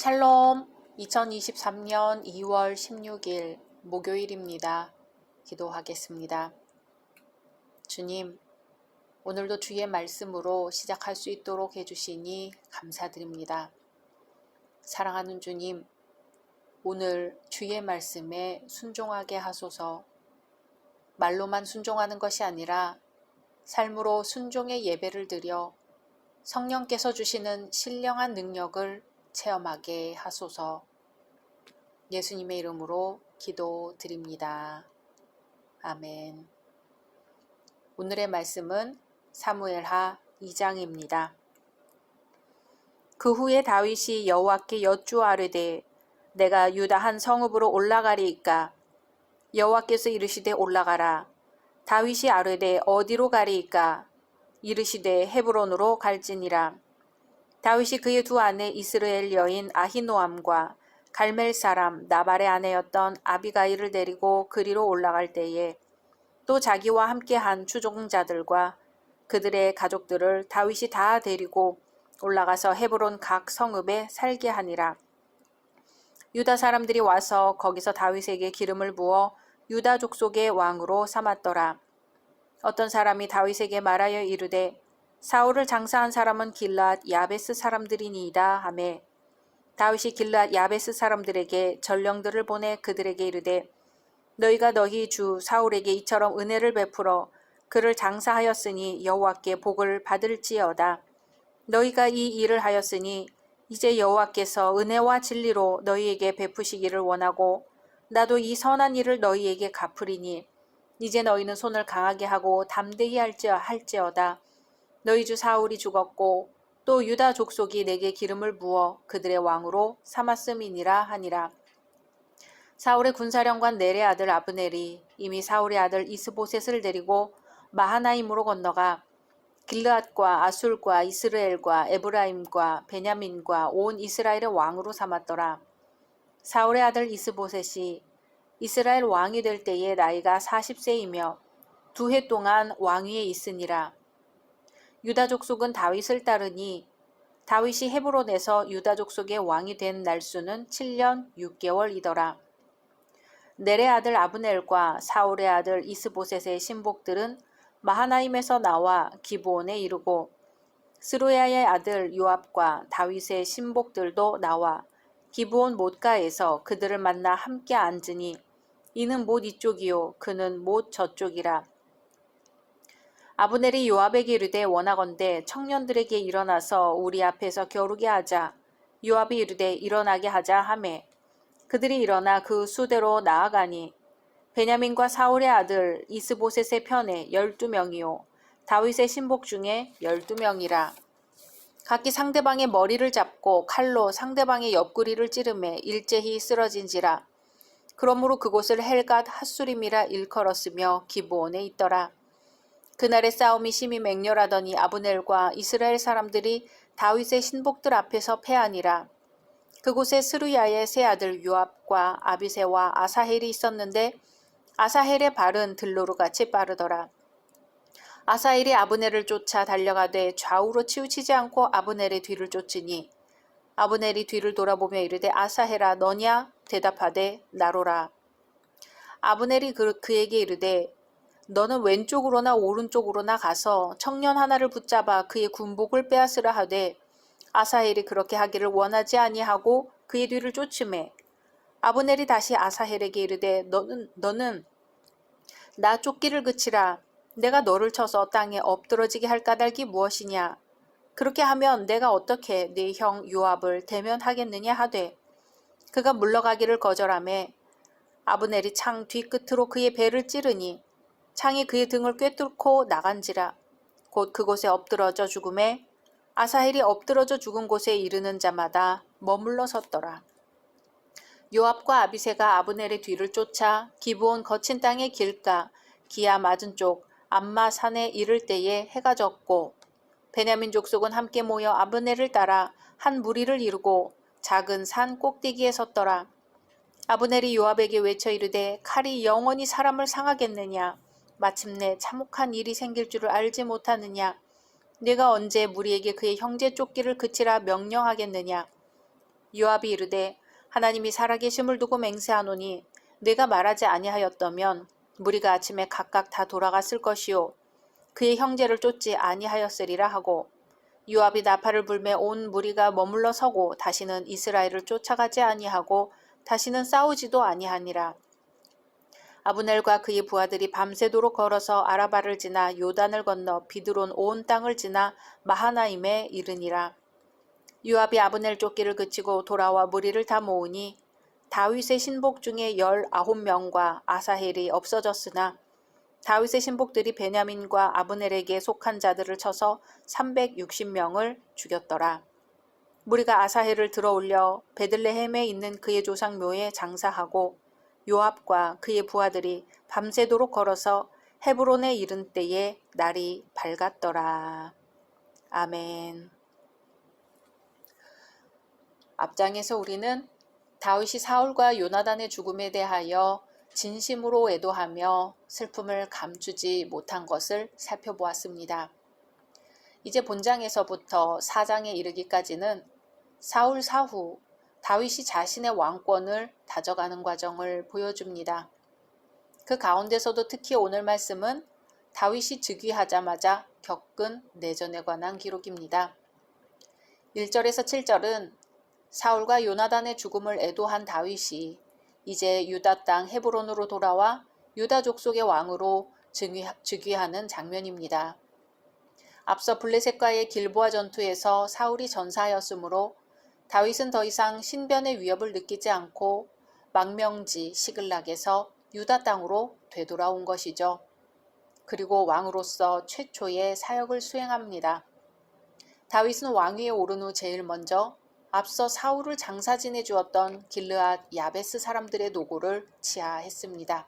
샬롬, 2023년 2월 16일 목요일입니다. 기도하겠습니다. 주님, 오늘도 주의 말씀으로 시작할 수 있도록 해주시니 감사드립니다. 사랑하는 주님, 오늘 주의 말씀에 순종하게 하소서. 말로만 순종하는 것이 아니라 삶으로 순종의 예배를 드려 성령께서 주시는 신령한 능력을 체험하게 하소서. 예수님의 이름으로 기도드립니다. 아멘. 오늘의 말씀은 사무엘하 2장입니다. 그 후에 다윗이 여호와께 여쭈아르되 내가 유다 한 성읍으로 올라가리이까? 여호와께서 이르시되 올라가라. 다윗이 아르되 어디로 가리이까? 이르시되 헤브론으로 갈지니라. 다윗이 그의 두 아내 이스라엘 여인 아히노암과 갈멜 사람 나발의 아내였던 아비가일을 데리고 그리로 올라갈 때에 또 자기와 함께한 추종자들과 그들의 가족들을 다윗이 다 데리고 올라가서 헤브론 각 성읍에 살게 하니라. 유다 사람들이 와서 거기서 다윗에게 기름을 부어 유다 족속의 왕으로 삼았더라. 어떤 사람이 다윗에게 말하여 이르되 사울을 장사한 사람은 길앗 야베스 사람들이니이다 하매 다윗이 길앗 야베스 사람들에게 전령들을 보내 그들에게 이르되 너희가 너희 주 사울에게 이처럼 은혜를 베풀어 그를 장사하였으니 여호와께 복을 받을지어다. 너희가 이 일을 하였으니 이제 여호와께서 은혜와 진리로 너희에게 베푸시기를 원하고 나도 이 선한 일을 너희에게 갚으리니 이제 너희는 손을 강하게 하고 담대히 할지어다. 너희 주 사울이 죽었고 또 유다 족속이 내게 기름을 부어 그들의 왕으로 삼았음이니라 하니라. 사울의 군사령관 넬의 아들 아브넬이 이미 사울의 아들 이스보셋을 데리고 마하나임으로 건너가 길르앗과 아술과 이스라엘과 에브라임과 베냐민과 온 이스라엘의 왕으로 삼았더라. 사울의 아들 이스보셋이 이스라엘 왕이 될 때에 나이가 40세이며 2해 동안 왕위에 있으니라. 유다 족속은 다윗을 따르니 다윗이 헤브론에서 유다 족속의 왕이 된 날수는 7년 6개월이더라. 넬의 아들 아브넬과 사울의 아들 이스보셋의 신복들은 마하나임에서 나와 기브온에 이르고 스루야의 아들 요압과 다윗의 신복들도 나와 기브온 못가에서 그들을 만나 함께 앉으니 이는 못 이쪽이요 그는 못 저쪽이라. 아브넬이 요압에게 이르되 원하건대 청년들에게 일어나서 우리 앞에서 겨루게 하자. 요압이 이르되 일어나게 하자 하매 그들이 일어나 그 수대로 나아가니 베냐민과 사울의 아들 이스보셋의 편에 12명이요 다윗의 신복 중에 12명이라. 각기 상대방의 머리를 잡고 칼로 상대방의 옆구리를 찌르매 일제히 쓰러진지라. 그러므로 그곳을 헬갓 핫수림이라 일컬었으며 기브온에 있더라. 그날의 싸움이 심히 맹렬하더니 아브넬과 이스라엘 사람들이 다윗의 신복들 앞에서 패하니라. 그곳에 스루야의 세 아들 요압과 아비새와 아사헬이 있었는데 아사헬의 발은 들로루같이 빠르더라. 아사헬이 아브넬을 쫓아 달려가되 좌우로 치우치지 않고 아브넬의 뒤를 쫓으니 아브넬이 뒤를 돌아보며 이르되 아사헬아 너냐? 대답하되 나로라. 아브넬이 그에게 이르되 너는 왼쪽으로나 오른쪽으로나 가서 청년 하나를 붙잡아 그의 군복을 빼앗으라 하되 아사헬이 그렇게 하기를 원하지 아니하고 그의 뒤를 쫓으매 아브넬이 다시 아사헬에게 이르되 너는 나 쫓기를 그치라. 내가 너를 쳐서 땅에 엎드러지게 할 까닭이 무엇이냐. 그렇게 하면 내가 어떻게 네 형 요압을 대면하겠느냐 하되 그가 물러가기를 거절하매 아브넬이 창 뒤끝으로 그의 배를 찌르니 창이 그의 등을 꿰뚫고 나간지라. 곧 그곳에 엎드러져 죽음에 아사헬이 엎드러져 죽은 곳에 이르는 자마다 머물러 섰더라. 요압과 아비새가 아브넬의 뒤를 쫓아 기브온 거친 땅의 길가 기아 맞은 쪽 암마 산에 이를 때에 해가 졌고 베냐민 족속은 함께 모여 아브넬을 따라 한 무리를 이루고 작은 산 꼭대기에 섰더라. 아브넬이 요압에게 외쳐 이르되 칼이 영원히 사람을 상하겠느냐. 마침내 참혹한 일이 생길 줄을 알지 못하느냐. 네가 언제 무리에게 그의 형제 쫓기를 그치라 명령하겠느냐. 요압이 이르되 하나님이 살아계심을 두고 맹세하노니 내가 말하지 아니하였다면 무리가 아침에 각각 다 돌아갔을 것이요 그의 형제를 쫓지 아니하였으리라 하고 요압이 나팔을 불매 온 무리가 머물러 서고 다시는 이스라엘을 쫓아가지 아니하고 다시는 싸우지도 아니하니라. 아브넬과 그의 부하들이 밤새도록 걸어서 아라바를 지나 요단을 건너 비드론 온 땅을 지나 마하나임에 이르니라. 요압이 아브넬 쫓기를 그치고 돌아와 무리를 다 모으니 다윗의 신복 중에 19명과 아사헬이 없어졌으나 다윗의 신복들이 베냐민과 아브넬에게 속한 자들을 쳐서 360명을 죽였더라. 무리가 아사헬을 들어올려 베들레헴에 있는 그의 조상 묘에 장사하고 요압과 그의 부하들이 밤새도록 걸어서 헤브론에 이른 때에 날이 밝았더라. 아멘. 앞장에서 우리는 다윗이 사울과 요나단의 죽음에 대하여 진심으로 애도하며 슬픔을 감추지 못한 것을 살펴보았습니다. 이제 본장에서부터 4장에 이르기까지는 사울 사후 다윗이 자신의 왕권을 다져가는 과정을 보여줍니다. 그 가운데서도 특히 오늘 말씀은 다윗이 즉위하자마자 겪은 내전에 관한 기록입니다. 1절에서 7절은 사울과 요나단의 죽음을 애도한 다윗이 이제 유다 땅 헤브론으로 돌아와 유다 족속의 왕으로 즉위하는 장면입니다. 앞서 블레셋과의 길보아 전투에서 사울이 전사하였으므로 다윗은 더 이상 신변의 위협을 느끼지 않고 망명지 시글락에서 유다 땅으로 되돌아온 것이죠. 그리고 왕으로서 최초의 사역을 수행합니다. 다윗은 왕위에 오른 후 제일 먼저 앞서 사울을 장사 지내 주었던 길르앗 야베스 사람들의 노고를 치하했습니다.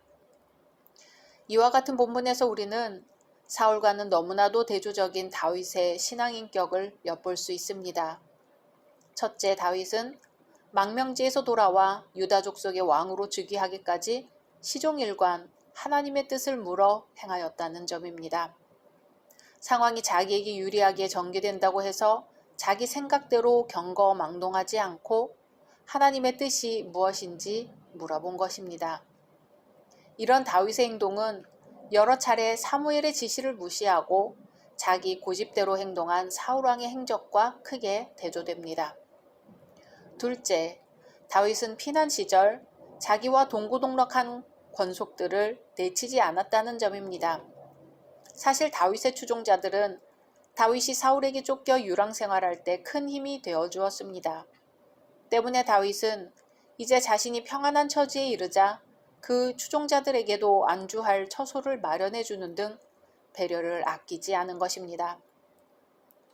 이와 같은 본문에서 우리는 사울과는 너무나도 대조적인 다윗의 신앙인격을 엿볼 수 있습니다. 첫째, 다윗은 망명지에서 돌아와 유다 족속의 왕으로 즉위하기까지 시종일관 하나님의 뜻을 물어 행하였다는 점입니다. 상황이 자기에게 유리하게 전개된다고 해서 자기 생각대로 경거망동하지 않고 하나님의 뜻이 무엇인지 물어본 것입니다. 이런 다윗의 행동은 여러 차례 사무엘의 지시를 무시하고 자기 고집대로 행동한 사울왕의 행적과 크게 대조됩니다. 둘째, 다윗은 피난 시절 자기와 동고동락한 권속들을 내치지 않았다는 점입니다. 사실 다윗의 추종자들은 다윗이 사울에게 쫓겨 유랑 생활할 때 큰 힘이 되어 주었습니다. 때문에 다윗은 이제 자신이 평안한 처지에 이르자 그 추종자들에게도 안주할 처소를 마련해 주는 등 배려를 아끼지 않은 것입니다.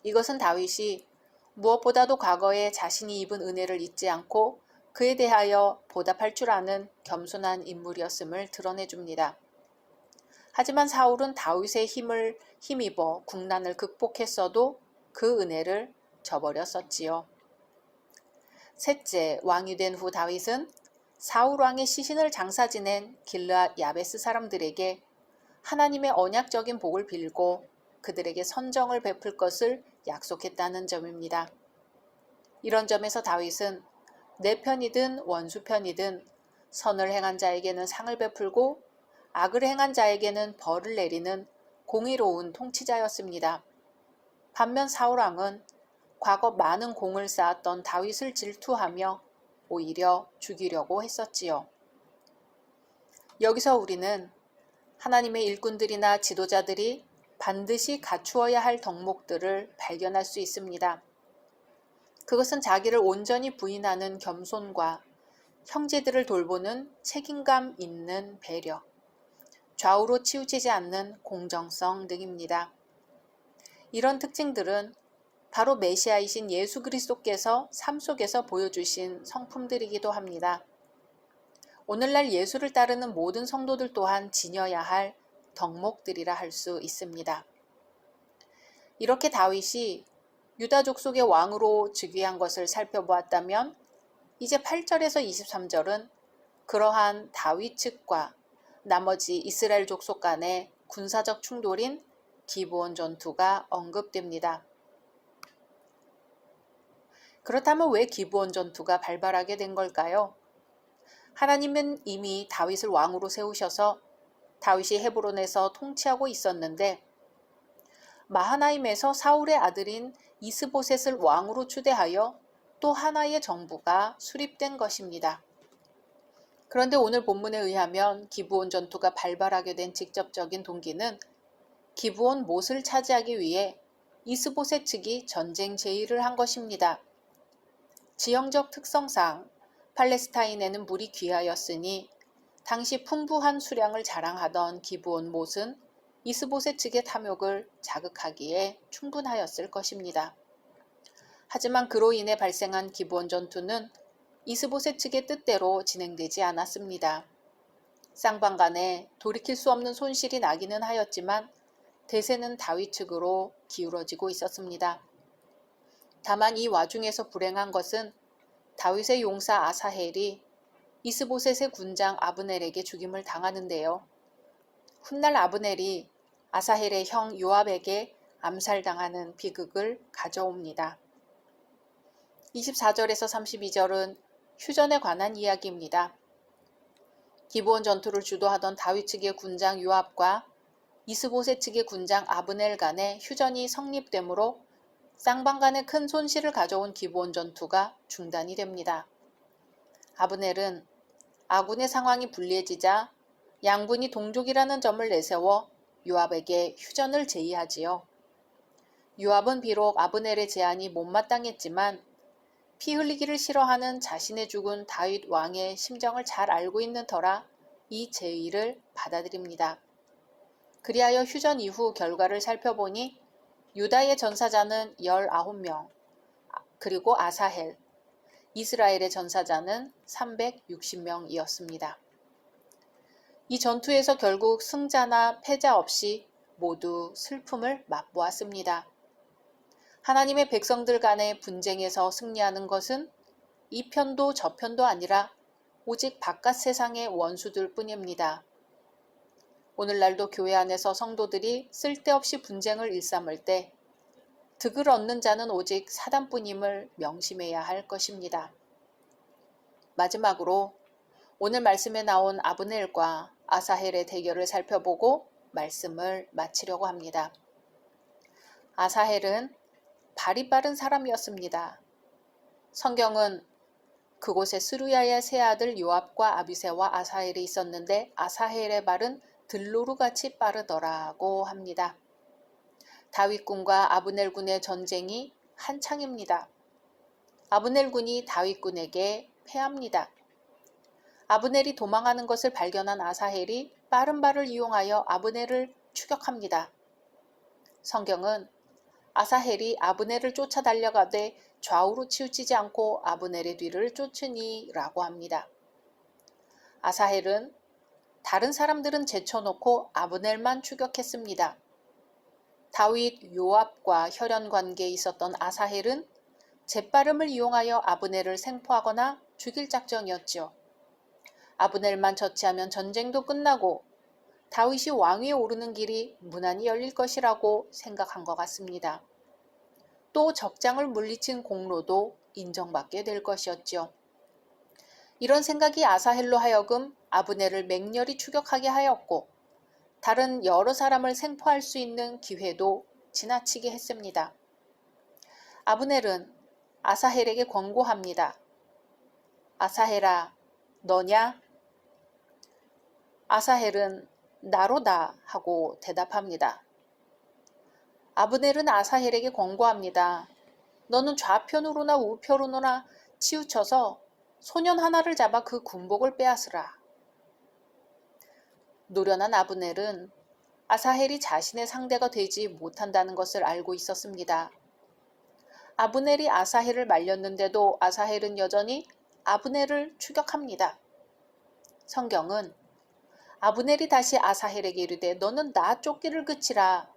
이것은 다윗이 무엇보다도 과거에 자신이 입은 은혜를 잊지 않고 그에 대하여 보답할 줄 아는 겸손한 인물이었음을 드러내줍니다. 하지만 사울은 다윗의 힘을 힘입어 국난을 극복했어도 그 은혜를 저버렸었지요. 셋째, 왕이 된 후 다윗은 사울 왕의 시신을 장사 지낸 길르앗 야베스 사람들에게 하나님의 언약적인 복을 빌고 그들에게 선정을 베풀 것을 약속했다는 점입니다. 이런 점에서 다윗은 내 편이든 원수 편이든 선을 행한 자에게는 상을 베풀고 악을 행한 자에게는 벌을 내리는 공의로운 통치자였습니다. 반면 사울왕은 과거 많은 공을 쌓았던 다윗을 질투하며 오히려 죽이려고 했었지요. 여기서 우리는 하나님의 일꾼들이나 지도자들이 반드시 갖추어야 할 덕목들을 발견할 수 있습니다. 그것은 자기를 온전히 부인하는 겸손과 형제들을 돌보는 책임감 있는 배려, 좌우로 치우치지 않는 공정성 등입니다. 이런 특징들은 바로 메시아이신 예수 그리스도께서 삶 속에서 보여주신 성품들이기도 합니다. 오늘날 예수를 따르는 모든 성도들 또한 지녀야 할 덕목들이라 할 수 있습니다. 이렇게 다윗이 유다 족속의 왕으로 즉위한 것을 살펴보았다면 이제 8절에서 23절은 그러한 다윗 측과 나머지 이스라엘 족속 간의 군사적 충돌인 기브온 전투가 언급됩니다. 그렇다면 왜 기브온 전투가 발발하게 된 걸까요? 하나님은 이미 다윗을 왕으로 세우셔서 다윗이 헤브론에서 통치하고 있었는데 마하나임에서 사울의 아들인 이스보셋을 왕으로 추대하여 또 하나의 정부가 수립된 것입니다. 그런데 오늘 본문에 의하면 기브온 전투가 발발하게 된 직접적인 동기는 기브온 못을 차지하기 위해 이스보셋 측이 전쟁 제의를 한 것입니다. 지형적 특성상 팔레스타인에는 물이 귀하였으니 당시 풍부한 수량을 자랑하던 기브온 못은 이스보셋 측의 탐욕을 자극하기에 충분하였을 것입니다. 하지만 그로 인해 발생한 기브온 전투는 이스보셋 측의 뜻대로 진행되지 않았습니다. 쌍방간에 돌이킬 수 없는 손실이 나기는 하였지만 대세는 다윗 측으로 기울어지고 있었습니다. 다만 이 와중에서 불행한 것은 다윗의 용사 아사헬이 이스보셋의 군장 아브넬에게 죽임을 당하는데요. 훗날 아브넬이 아사헬의 형 요압에게 암살당하는 비극을 가져옵니다. 24절에서 32절은 휴전에 관한 이야기입니다. 기브온 전투를 주도하던 다윗 측의 군장 요압과 이스보셋 측의 군장 아브넬 간의 휴전이 성립되므로 쌍방 간의 큰 손실을 가져온 기브온 전투가 중단이 됩니다. 아브넬은 아군의 상황이 불리해지자 양군이 동족이라는 점을 내세워 요압에게 휴전을 제의하지요. 요압은 비록 아브넬의 제안이 못마땅했지만 피 흘리기를 싫어하는 자신의 죽은 다윗 왕의 심정을 잘 알고 있는 터라 이 제의를 받아들입니다. 그리하여 휴전 이후 결과를 살펴보니 유다의 전사자는 19명, 그리고 아사헬, 이스라엘의 전사자는 360명이었습니다. 이 전투에서 결국 승자나 패자 없이 모두 슬픔을 맛보았습니다. 하나님의 백성들 간의 분쟁에서 승리하는 것은 이 편도 저 편도 아니라 오직 바깥 세상의 원수들 뿐입니다. 오늘날도 교회 안에서 성도들이 쓸데없이 분쟁을 일삼을 때 득을 얻는 자는 오직 사단뿐임을 명심해야 할 것입니다. 마지막으로 오늘 말씀에 나온 아브넬과 아사헬의 대결을 살펴보고 말씀을 마치려고 합니다. 아사헬은 발이 빠른 사람이었습니다. 성경은 그곳에 스루야의 세 아들 요압과 아비새와 아사헬이 있었는데 아사헬의 발은 들노루같이 빠르더라고 합니다. 다윗군과 아브넬군의 전쟁이 한창입니다. 아브넬군이 다윗군에게 패합니다. 아브넬이 도망하는 것을 발견한 아사헬이 빠른 발을 이용하여 아브넬을 추격합니다. 성경은 아사헬이 아브넬을 쫓아 달려가되 좌우로 치우치지 않고 아브넬의 뒤를 쫓으니 라고 합니다. 아사헬은 다른 사람들은 제쳐놓고 아브넬만 추격했습니다. 다윗, 요압과 혈연 관계에 있었던 아사헬은 재빠름을 이용하여 아브넬을 생포하거나 죽일 작정이었죠. 아브넬만 처치하면 전쟁도 끝나고 다윗이 왕위에 오르는 길이 무난히 열릴 것이라고 생각한 것 같습니다. 또 적장을 물리친 공로도 인정받게 될 것이었죠. 이런 생각이 아사헬로 하여금 아브넬을 맹렬히 추격하게 하였고 다른 여러 사람을 생포할 수 있는 기회도 지나치게 했습니다. 아브넬은 아사헬에게 권고합니다. 아사헬아, 너냐? 아사헬은 나로다 하고 대답합니다. 아브넬은 아사헬에게 권고합니다. 너는 좌편으로나 우편으로나 치우쳐서 소년 하나를 잡아 그 군복을 빼앗으라. 노련한 아브넬은 아사헬이 자신의 상대가 되지 못한다는 것을 알고 있었습니다. 아브넬이 아사헬을 말렸는데도 아사헬은 여전히 아브넬을 추격합니다. 성경은 아브넬이 다시 아사헬에게 이르되 너는 나 쫓기를 그치라.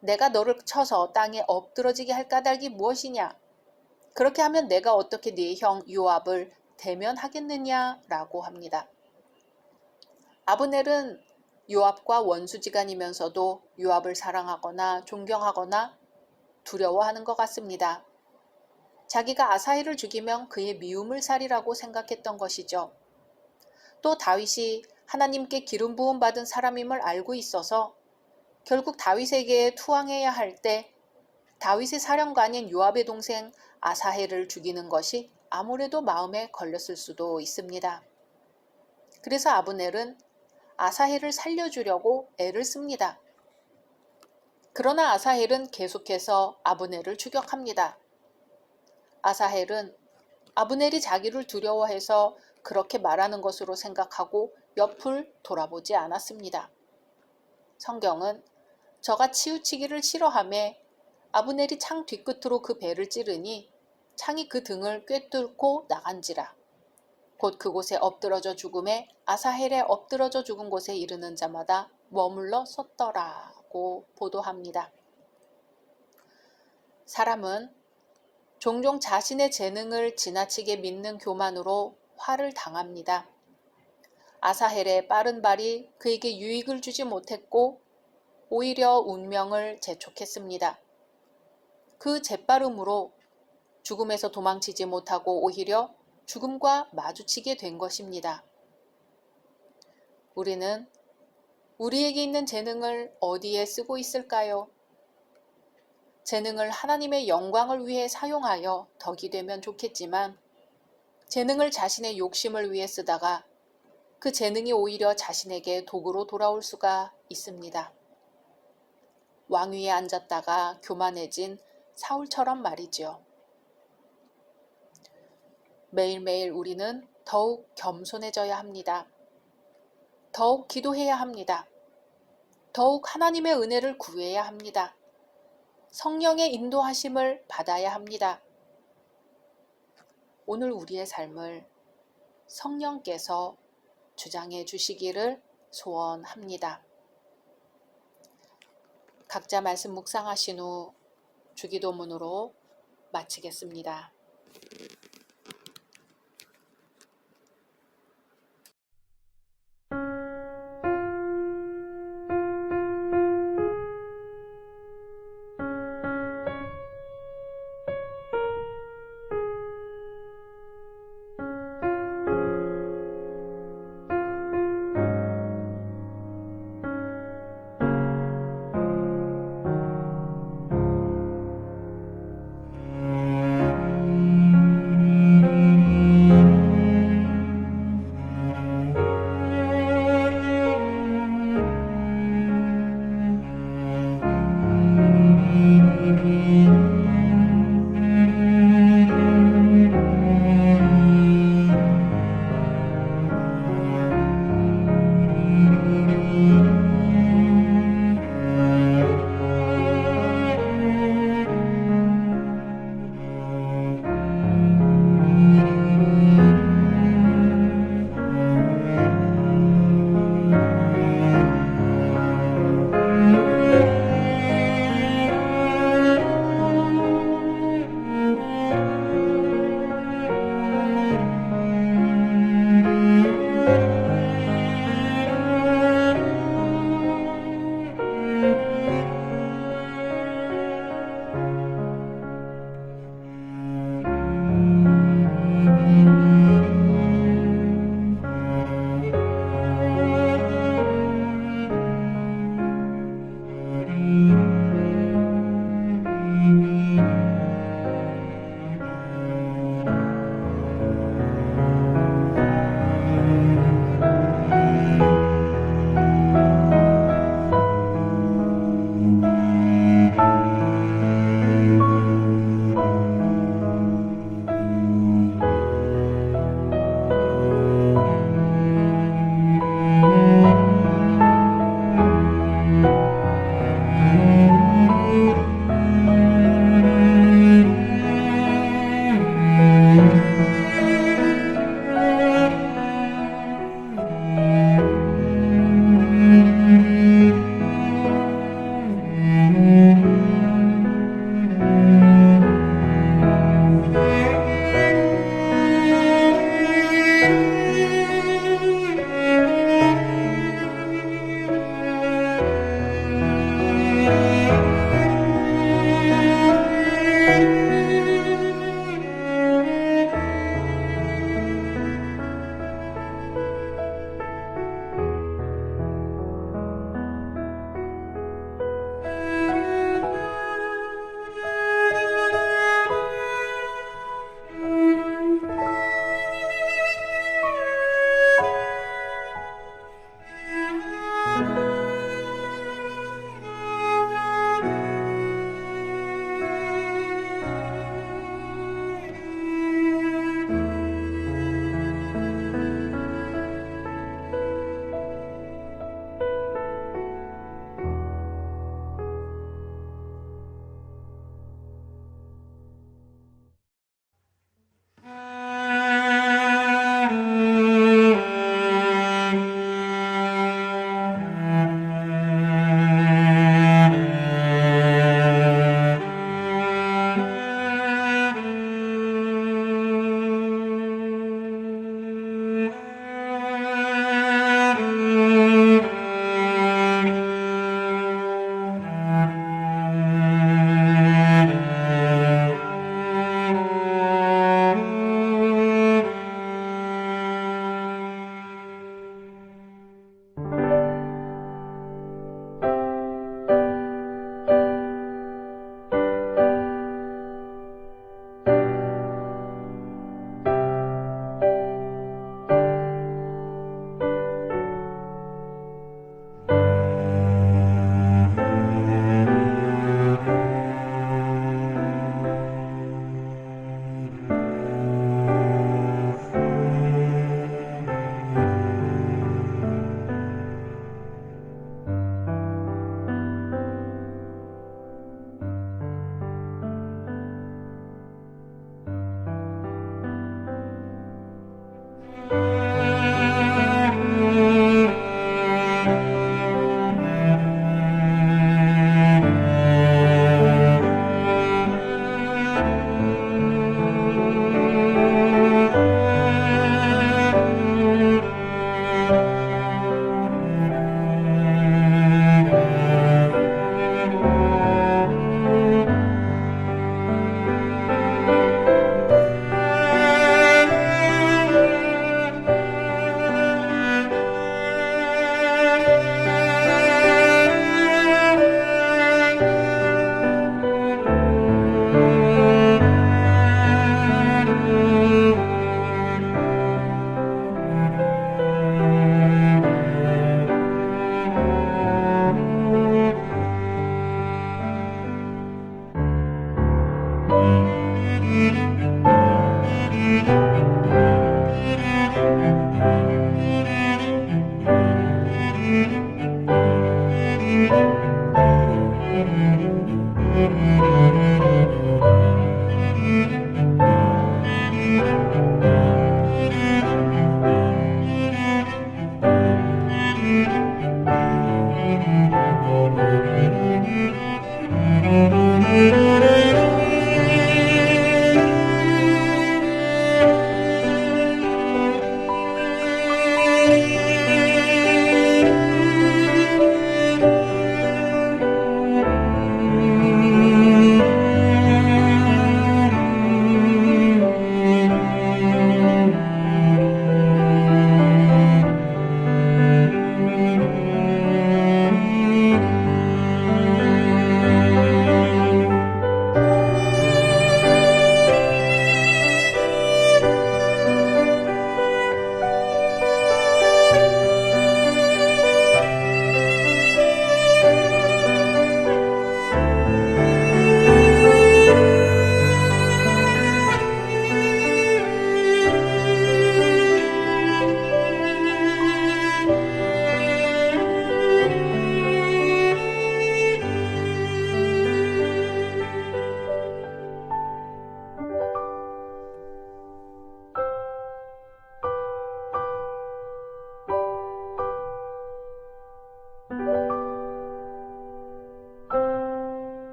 내가 너를 쳐서 땅에 엎드러지게 할 까닭이 무엇이냐? 그렇게 하면 내가 어떻게 네 형 요압을 대면하겠느냐? 라고 합니다. 아브넬은 요압과 원수지간이면서도 요압을 사랑하거나 존경하거나 두려워하는 것 같습니다. 자기가 아사헬을 죽이면 그의 미움을 살이라고 생각했던 것이죠. 또 다윗이 하나님께 기름 부음 받은 사람임을 알고 있어서 결국 다윗에게 투항해야 할 때 다윗의 사령관인 요압의 동생 아사헬을 죽이는 것이 아무래도 마음에 걸렸을 수도 있습니다. 그래서 아브넬은 아사헬을 살려주려고 애를 씁니다. 그러나 아사헬은 계속해서 아브넬을 추격합니다. 아사헬은 아브넬이 자기를 두려워해서 그렇게 말하는 것으로 생각하고 옆을 돌아보지 않았습니다. 성경은 저가 치우치기를 싫어하며 아브넬이 창 뒤끝으로 그 배를 찌르니 창이 그 등을 꿰뚫고 나간지라. 곧 그곳에 엎드러져 죽음에 아사헬에 엎드러져 죽은 곳에 이르는 자마다 머물러 섰더라고 보도합니다. 사람은 종종 자신의 재능을 지나치게 믿는 교만으로 화를 당합니다. 아사헬의 빠른 발이 그에게 유익을 주지 못했고 오히려 운명을 재촉했습니다. 그 재빠름으로 죽음에서 도망치지 못하고 오히려 죽음과 마주치게 된 것입니다. 우리는 우리에게 있는 재능을 어디에 쓰고 있을까요? 재능을 하나님의 영광을 위해 사용하여 덕이 되면 좋겠지만 재능을 자신의 욕심을 위해 쓰다가 그 재능이 오히려 자신에게 도구로 돌아올 수가 있습니다. 왕위에 앉았다가 교만해진 사울처럼 말이죠. 매일매일 우리는 더욱 겸손해져야 합니다. 더욱 기도해야 합니다. 더욱 하나님의 은혜를 구해야 합니다. 성령의 인도하심을 받아야 합니다. 오늘 우리의 삶을 성령께서 주장해 주시기를 소원합니다. 각자 말씀 묵상하신 후 주기도문으로 마치겠습니다.